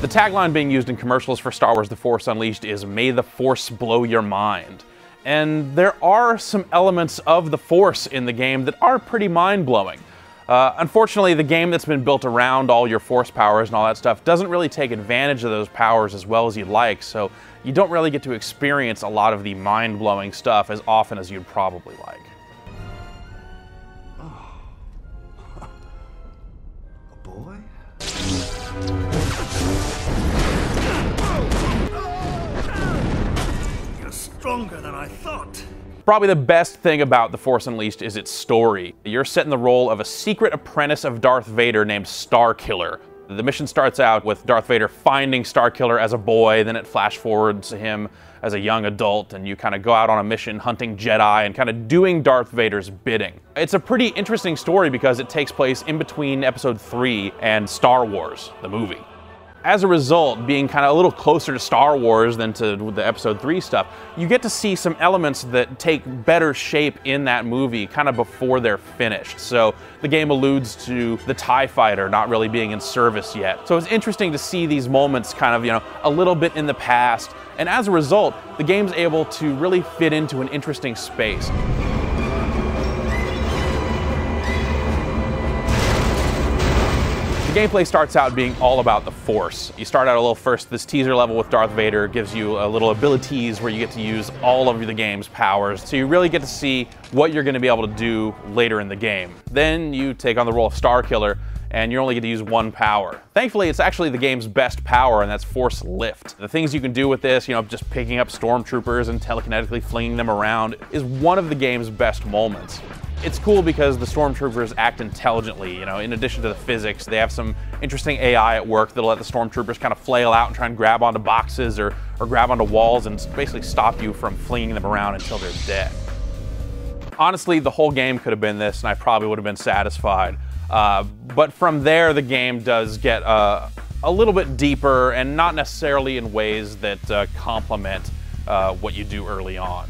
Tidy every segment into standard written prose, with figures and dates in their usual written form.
The tagline being used in commercials for Star Wars The Force Unleashed is "May the Force blow your mind." And there are some elements of the Force in the game that are pretty mind-blowing. Unfortunately, the game that's been built around all your Force powers and all that stuff doesn't really take advantage of those powers as well as you'd like, so you don't really get to experience a lot of the mind-blowing stuff as often as you'd probably like. Oh. A boy? You're stronger than I thought. Probably the best thing about The Force Unleashed is its story. You're set in the role of a secret apprentice of Darth Vader named Starkiller. The mission starts out with Darth Vader finding Starkiller as a boy, then it flash forwards to him as a young adult, and you kind of go out on a mission hunting Jedi and kind of doing Darth Vader's bidding. It's a pretty interesting story because it takes place in between Episode 3 and Star Wars, the movie. As a result, being kind of a little closer to Star Wars than to the Episode 3 stuff, you get to see some elements that take better shape in that movie kind of before they're finished. So the game alludes to the TIE Fighter not really being in service yet. So it's interesting to see these moments kind of, a little bit in the past. And as a result, the game's able to really fit into an interesting space. The gameplay starts out being all about the Force. You start out a little first, this teaser level with Darth Vader gives you a little abilities where you get to use all of the game's powers. So you really get to see what you're going to be able to do later in the game. Then you take on the role of Starkiller, and you only get to use one power. Thankfully, it's actually the game's best power, and that's Force Lift. The things you can do with this, just picking up stormtroopers and telekinetically flinging them around, is one of the game's best moments. It's cool because the stormtroopers act intelligently, in addition to the physics. They have some interesting AI at work that'll let the stormtroopers kind of flail out and try and grab onto boxes or grab onto walls and basically stop you from flinging them around until they're dead. Honestly, the whole game could have been this and I probably would have been satisfied. But from there, the game does get a little bit deeper and not necessarily in ways that complement what you do early on.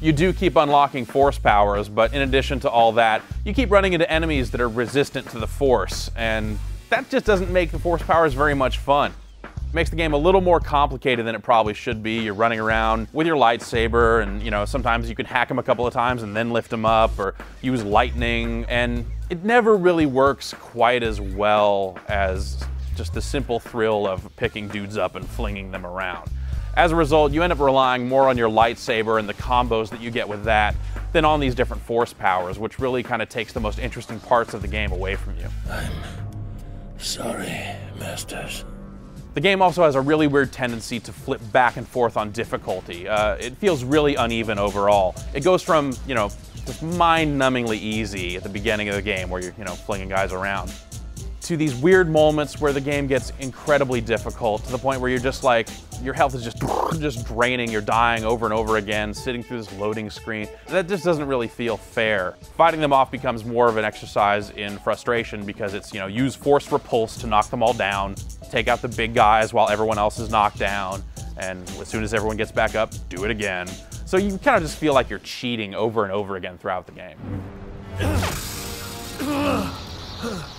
You do keep unlocking Force powers, but in addition to all that, you keep running into enemies that are resistant to the Force, and that just doesn't make the Force powers very much fun. It makes the game a little more complicated than it probably should be. You're running around with your lightsaber, and sometimes you can hack them a couple of times and then lift them up, or use lightning, and it never really works quite as well as just the simple thrill of picking dudes up and flinging them around. As a result, you end up relying more on your lightsaber and the combos that you get with that than on these different Force powers, which really kind of takes the most interesting parts of the game away from you. I'm sorry, Masters. The game also has a really weird tendency to flip back and forth on difficulty. It feels really uneven overall. It goes from, just mind-numbingly easy at the beginning of the game where you're, flinging guys around, to these weird moments where the game gets incredibly difficult to the point where you're just like, your health is just draining, you're dying over and over again, sitting through this loading screen. That just doesn't really feel fair. Fighting them off becomes more of an exercise in frustration because it's, use Force Repulse to knock them all down, take out the big guys while everyone else is knocked down, and as soon as everyone gets back up, do it again. So you kind of just feel like you're cheating over and over again throughout the game.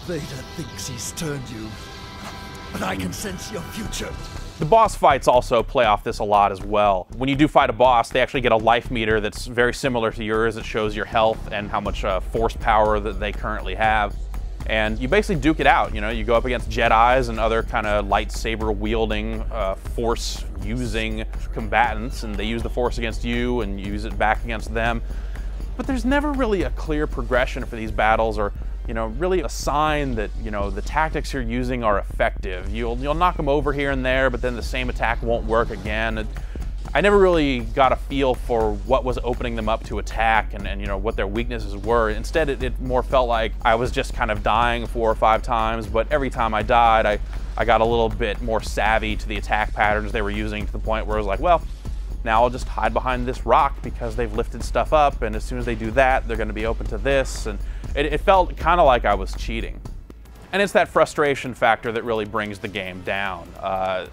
Vader thinks he's turned you, but I can sense your future. The boss fights also play off this a lot as well. When you do fight a boss, they actually get a life meter that's very similar to yours. It shows your health and how much Force power that they currently have. And you basically duke it out. You go up against Jedis and other kind of lightsaber-wielding, Force-using combatants, and they use the Force against you and use it back against them. But there's never really a clear progression for these battles or really a sign that, the tactics you're using are effective. You'll knock them over here and there, but then the same attack won't work again. I never really got a feel for what was opening them up to attack and what their weaknesses were. Instead, it more felt like I was just kind of dying 4 or 5 times, but every time I died, I got a little bit more savvy to the attack patterns they were using to the point where I was like, well, now I'll just hide behind this rock because they've lifted stuff up, and as soon as they do that, they're going to be open to this. And it felt kind of like I was cheating. And it's that frustration factor that really brings the game down.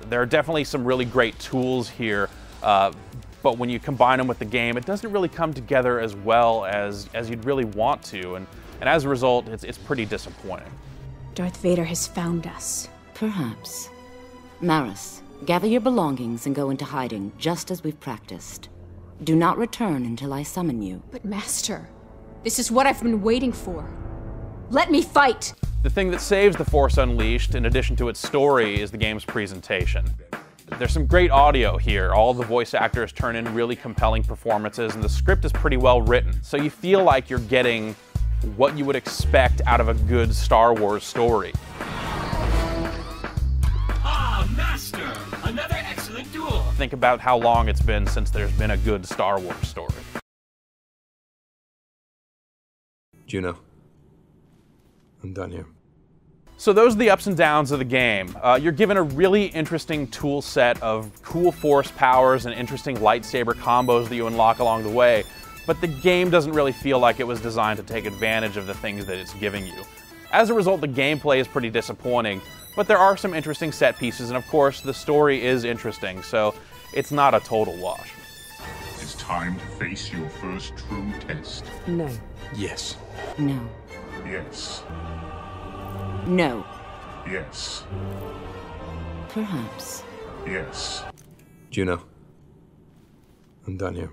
There are definitely some really great tools here, but when you combine them with the game, it doesn't really come together as well as you'd really want to, and as a result, it's pretty disappointing. Darth Vader has found us. Perhaps. Maris, gather your belongings and go into hiding, just as we've practiced. Do not return until I summon you. But Master, this is what I've been waiting for. Let me fight! The thing that saves The Force Unleashed, in addition to its story, is the game's presentation. There's some great audio here. All the voice actors turn in really compelling performances, and the script is pretty well written. So you feel like you're getting what you would expect out of a good Star Wars story. Ah, Master! Another excellent duel! Think about how long it's been since there's been a good Star Wars story. Juno, I'm done here. So those are the ups and downs of the game. You're given a really interesting tool set of cool force powers and interesting lightsaber combos that you unlock along the way, but the game doesn't really feel like it was designed to take advantage of the things that it's giving you. As a result, the gameplay is pretty disappointing, but there are some interesting set pieces, and of course, the story is interesting, so it's not a total wash. It's time to face your first true test. No. Yes. No. Yes. No. Yes. Perhaps. Yes. Juno, I'm done here.